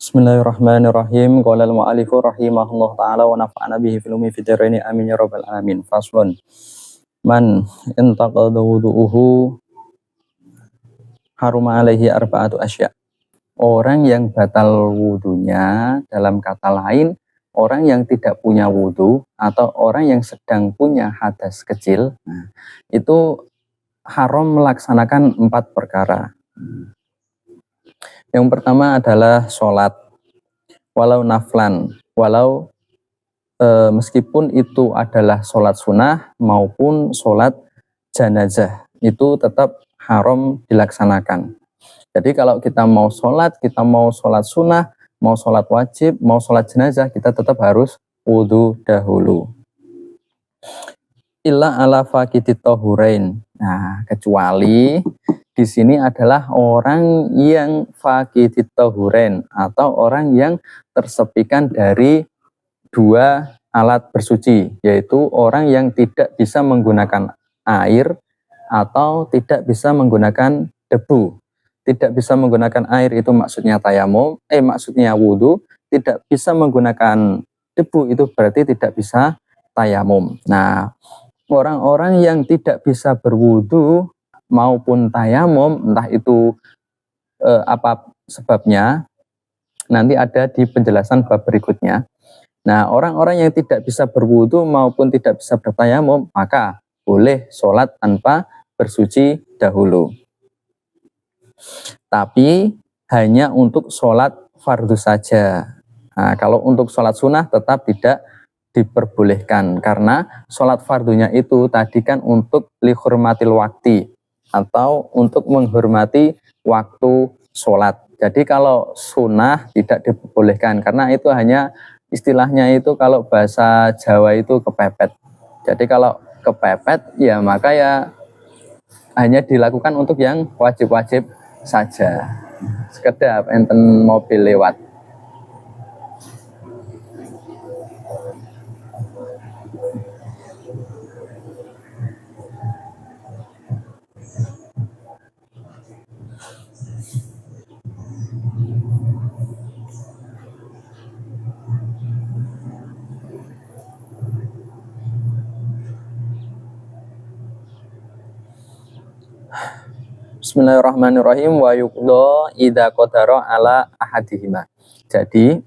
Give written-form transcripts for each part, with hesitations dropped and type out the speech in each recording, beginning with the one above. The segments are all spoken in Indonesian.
Bismillahirrahmanirrahim. Qala al-mu'allifu rahimahullah ta'ala wa nafa'ana bihi fil umi fid dharaini amin ya rabbal alamin. Faslun. Man intaqada wudu'uhu haruma alaihi arba'atu asya. Orang yang batal wudunya, dalam kata lain, orang yang tidak punya wudu atau orang yang sedang punya hadas kecil, itu haram melaksanakan 4 perkara. Yang pertama adalah sholat, walau naflan, meskipun itu adalah sholat sunnah maupun sholat jenazah, itu tetap haram dilaksanakan. Jadi kalau kita mau sholat sunnah, mau sholat wajib, mau sholat jenazah, kita tetap harus wudu dahulu. Illa ala faqidit tahurain. Nah, kecuali di sini adalah orang yang faqidit tahurain atau orang yang tersepikan dari 2 alat bersuci, yaitu orang yang tidak bisa menggunakan air atau tidak bisa menggunakan debu. Tidak bisa menggunakan air itu maksudnya tayamum, maksudnya wudu. Tidak bisa menggunakan debu itu berarti tidak bisa tayamum. Nah, orang-orang yang tidak bisa berwudu maupun tayamum, entah itu apa sebabnya, nanti ada di penjelasan bab berikutnya. Nah, orang-orang yang tidak bisa berwudu maupun tidak bisa bertayamum, maka boleh sholat tanpa bersuci dahulu. Tapi hanya untuk sholat fardu saja. Nah, kalau untuk sholat sunnah tetap tidak diperbolehkan, karena sholat fardunya itu tadi kan untuk lihurmatil wakti atau untuk menghormati waktu sholat. Jadi kalau sunnah tidak diperbolehkan, karena itu hanya istilahnya itu kalau bahasa Jawa itu kepepet. Jadi kalau kepepet ya maka ya hanya dilakukan untuk yang wajib-wajib saja. Sekedar enten mobil lewat. Bismillahirrahmanirrahim. Wa yuqda idza qadara ala ahadihima. Jadi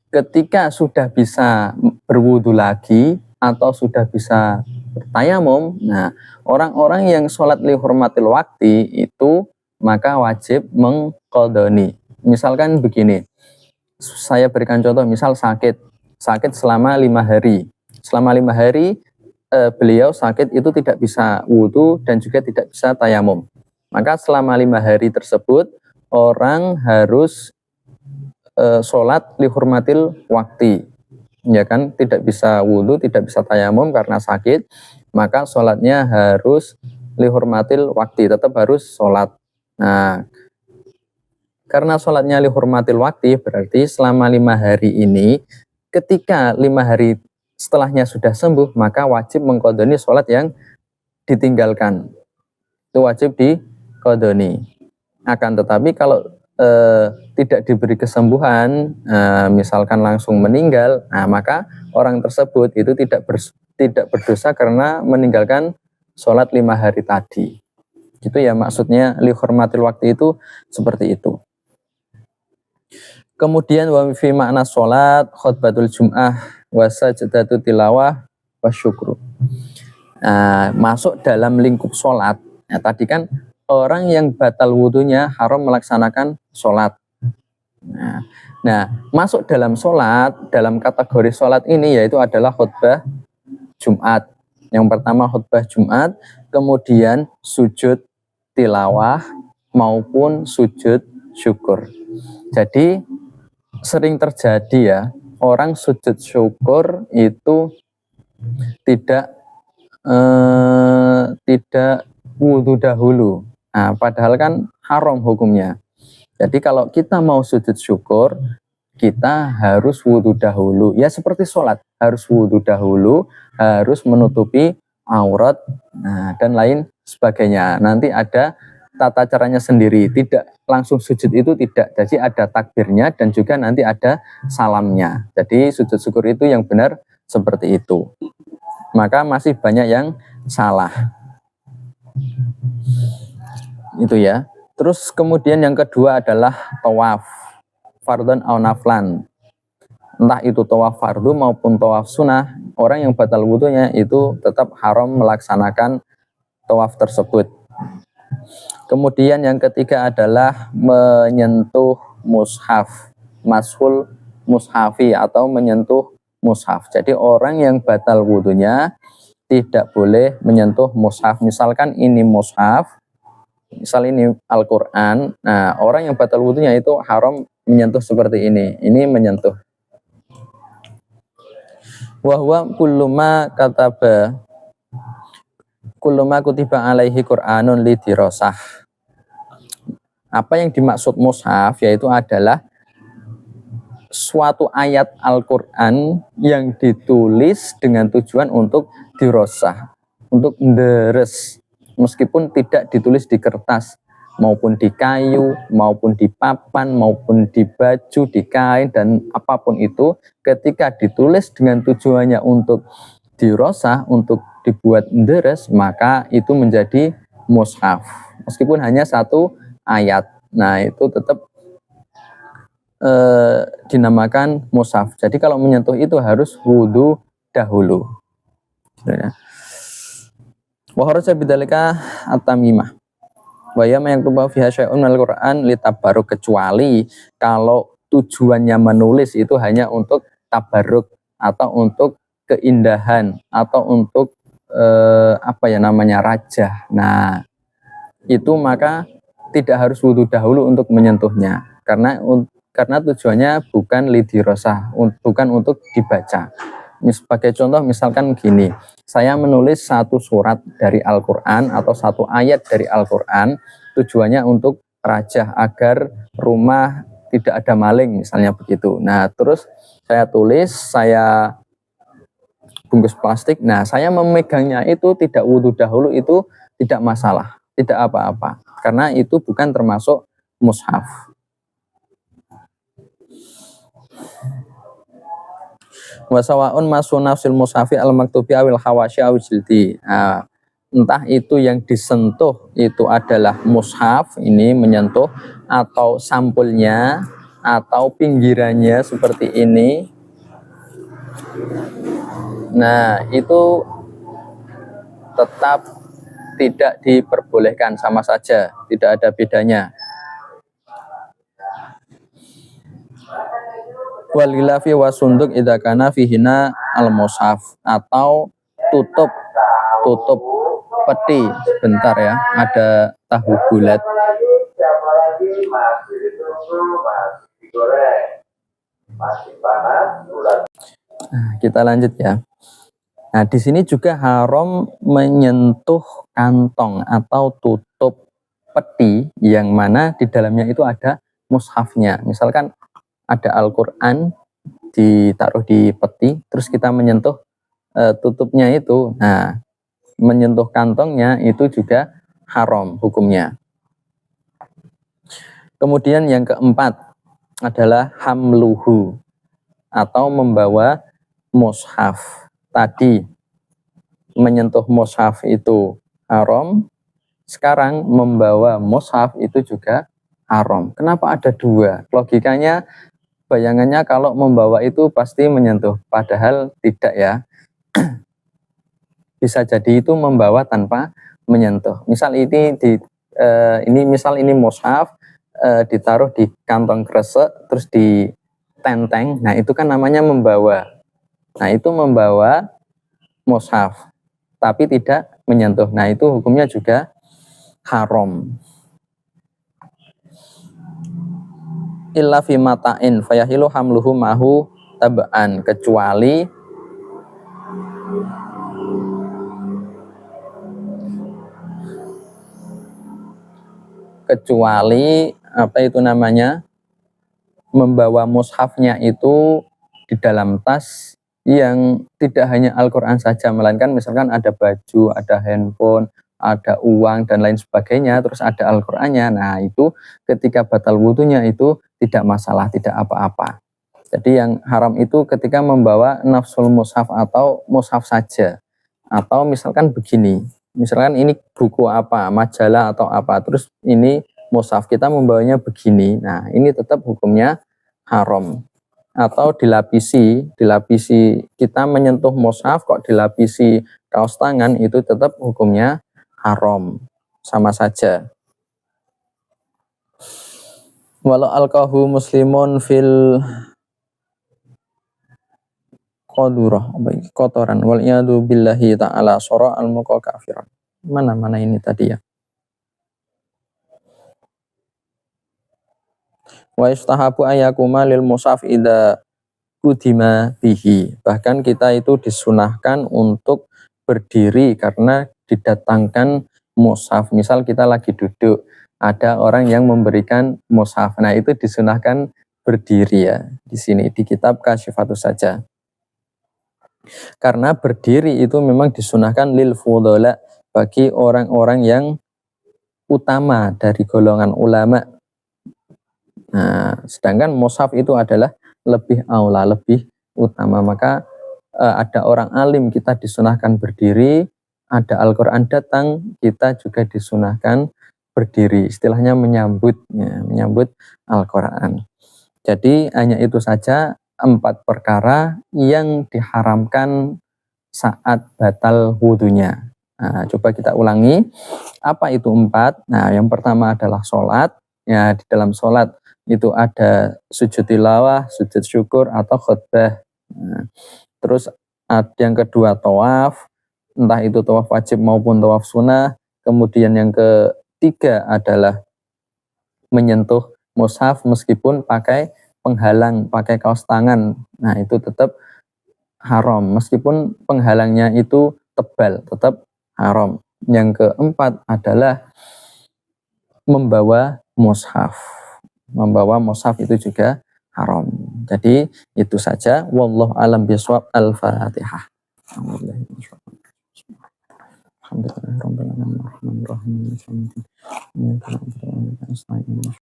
ketika sudah bisa berwudu lagi atau sudah bisa bertayamum, nah orang-orang yang sholat li hurmatil wakti itu maka wajib mengqadani. Misalkan begini, saya berikan contoh, misal sakit selama 5 hari. Selama 5 hari beliau sakit itu tidak bisa wudu dan juga tidak bisa tayamum. Maka selama 5 hari tersebut orang harus sholat lihurmatil wakti, ya kan, tidak bisa wudu, tidak bisa tayamum karena sakit, maka sholatnya harus lihurmatil wakti, tetap harus sholat. Nah, karena sholatnya lihurmatil wakti berarti selama 5 hari ini, ketika 5 hari setelahnya sudah sembuh, maka wajib mengqadani sholat yang ditinggalkan. Itu wajib diqadani. Akan tetapi kalau tidak diberi kesembuhan, misalkan langsung meninggal, nah maka orang tersebut itu tidak berdosa karena meninggalkan sholat 5 hari tadi. Itu ya maksudnya li hurmatil waktu itu seperti itu. Kemudian wa fi makna sholat khutbatul jum'ah wa sajdatu tilawah wa syukru. Nah, masuk dalam lingkup sholat. Nah, tadi kan orang yang batal wudunya haram melaksanakan sholat. Nah, masuk dalam sholat, dalam kategori sholat ini yaitu adalah khutbah Jumat. Yang pertama khutbah Jumat, kemudian sujud tilawah maupun sujud syukur. Jadi sering terjadi ya, orang sujud syukur itu tidak wudu dahulu. Nah, padahal kan haram hukumnya. Jadi kalau kita mau sujud syukur, kita harus wudu dahulu. Ya seperti sholat, harus wudu dahulu, harus menutupi aurat, dan lain sebagainya. Nanti ada tata caranya sendiri, tidak langsung sujud itu tidak. Jadi ada takbirnya dan juga nanti ada salamnya. Jadi sujud syukur itu yang benar seperti itu. Maka masih banyak yang salah. Itu ya. Terus kemudian yang kedua adalah tawaf fardhon au naflan. Entah itu tawaf fardu maupun tawaf sunnah, orang yang batal wudunya itu tetap haram melaksanakan tawaf tersebut. Kemudian yang ketiga adalah menyentuh mushaf, mashul mushafi atau menyentuh mushaf. Jadi orang yang batal wudunya tidak boleh menyentuh mushaf. Misalkan ini mushaf, misal ini Al-Quran, nah orang yang batal wudunya itu haram menyentuh seperti ini. Ini menyentuh. Wahwa kulluma kataba kulluma kutiba alaihi Qur'anun lidirasah. Apa yang dimaksud mushaf yaitu adalah suatu ayat Al-Quran yang ditulis dengan tujuan untuk dirasah, untuk deres, meskipun tidak ditulis di kertas, maupun di kayu, maupun di papan, maupun di baju, di kain, dan apapun itu, ketika ditulis dengan tujuannya untuk dirasah, untuk dibuat deres, maka itu menjadi mushaf, meskipun hanya satu ayat. Nah itu tetap dinamakan mushaf. Jadi kalau menyentuh itu harus wudu dahulu. Wa kharaja bidzalika at-tamimah. Wa ya ma yaktubu fiha syai'un minal Qur'an litabarruk, kecuali kalau tujuannya menulis itu hanya untuk tabarruk atau untuk keindahan atau untuk rajah. Nah, itu maka tidak harus wudu dahulu untuk menyentuhnya, karena tujuannya bukan lidirasah, bukan untuk dibaca. Sebagai contoh misalkan gini, saya menulis satu surat dari Al-Quran atau satu ayat dari Al-Quran, tujuannya untuk rajah agar rumah tidak ada maling, misalnya begitu. Nah terus saya tulis, saya bungkus plastik, nah saya memegangnya itu tidak wudu dahulu, itu tidak masalah, tidak apa-apa, karena itu bukan termasuk mushaf. Wasawaun masuna fil mushafi al maktubi awil hawasyi awil jildi. Nah, entah itu yang disentuh itu adalah mushaf, ini menyentuh, atau sampulnya atau pinggirannya seperti ini. Nah itu tetap tidak diperbolehkan, sama saja, tidak ada bedanya. Walilafi wasunduk idakana fihina al-mushaf, atau tutup peti. Sebentar ya, ada tahu bulat. Nah, kita lanjut ya. Nah, di sini juga haram menyentuh kantong atau tutup peti yang mana di dalamnya itu ada mushafnya. Misalkan ada Al-Quran ditaruh di peti, terus kita menyentuh tutupnya itu, nah menyentuh kantongnya itu juga haram hukumnya. Kemudian yang keempat adalah hamluhu, atau membawa mushaf. Tadi menyentuh mushaf itu haram, sekarang membawa mushaf itu juga haram. Kenapa ada dua? Logikanya, bayangannya kalau membawa itu pasti menyentuh, padahal tidak ya. Bisa jadi itu membawa tanpa menyentuh. Misal ini mushaf ditaruh di kantong kresek terus ditenteng, nah itu kan namanya membawa. Nah itu membawa mushaf tapi tidak menyentuh, nah itu hukumnya juga haram. Illa fi mata'in fayahilu hamluhu mahu tab'an, kecuali apa itu namanya, membawa mushafnya itu di dalam tas yang tidak hanya Al-Quran saja, melainkan misalkan ada baju, ada handphone, ada uang dan lain sebagainya, terus ada Al-Qur'annya. Nah, itu ketika batal wudunya itu tidak masalah, tidak apa-apa. Jadi yang haram itu ketika membawa nafsul mushaf atau mushaf saja. Atau misalkan begini, misalkan ini buku apa, majalah atau apa, terus ini mushaf, kita membawanya begini. Nah, ini tetap hukumnya haram. Atau dilapisi kita menyentuh mushaf kok dilapisi kaos tangan, itu tetap hukumnya haram, sama saja. Walau alqahu muslimun fil qadurah, kotoran, wal iyadu billahi ta'ala sora al kafiran. Mana ini tadi ya. Wa istahabu ayakuma lil musaf idza kudima bihi. Bahkan kita itu disunahkan untuk berdiri karena didatangkan mushaf. Misal kita lagi duduk, ada orang yang memberikan mushaf. Nah, itu disunahkan berdiri ya. Di sini di kitab Kasyifatus Saja. Karena berdiri itu memang disunahkan lil fudhala, bagi orang-orang yang utama dari golongan ulama. Nah, sedangkan mushaf itu adalah lebih aula, lebih utama. Maka ada orang alim, kita disunahkan berdiri. Ada Al-Quran datang, kita juga disunahkan berdiri. Istilahnya menyambut Al-Quran. Jadi hanya itu saja 4 perkara yang diharamkan saat batal wudunya. Nah, coba kita ulangi. Apa itu 4? Nah, yang pertama adalah sholat. Ya, di dalam sholat itu ada sujud tilawah, sujud syukur, atau khutbah. Nah, terus yang kedua tawaf, entah itu tawaf wajib maupun tawaf sunnah. Kemudian yang ketiga adalah menyentuh mushaf meskipun pakai penghalang, pakai kaos tangan. Nah, itu tetap haram, meskipun penghalangnya itu tebal, tetap haram. Yang keempat adalah membawa mushaf. Membawa mushaf itu juga haram. Jadi itu saja. Wallahu a'lam bishawab. Al-Fatihah. Alhamdulillah.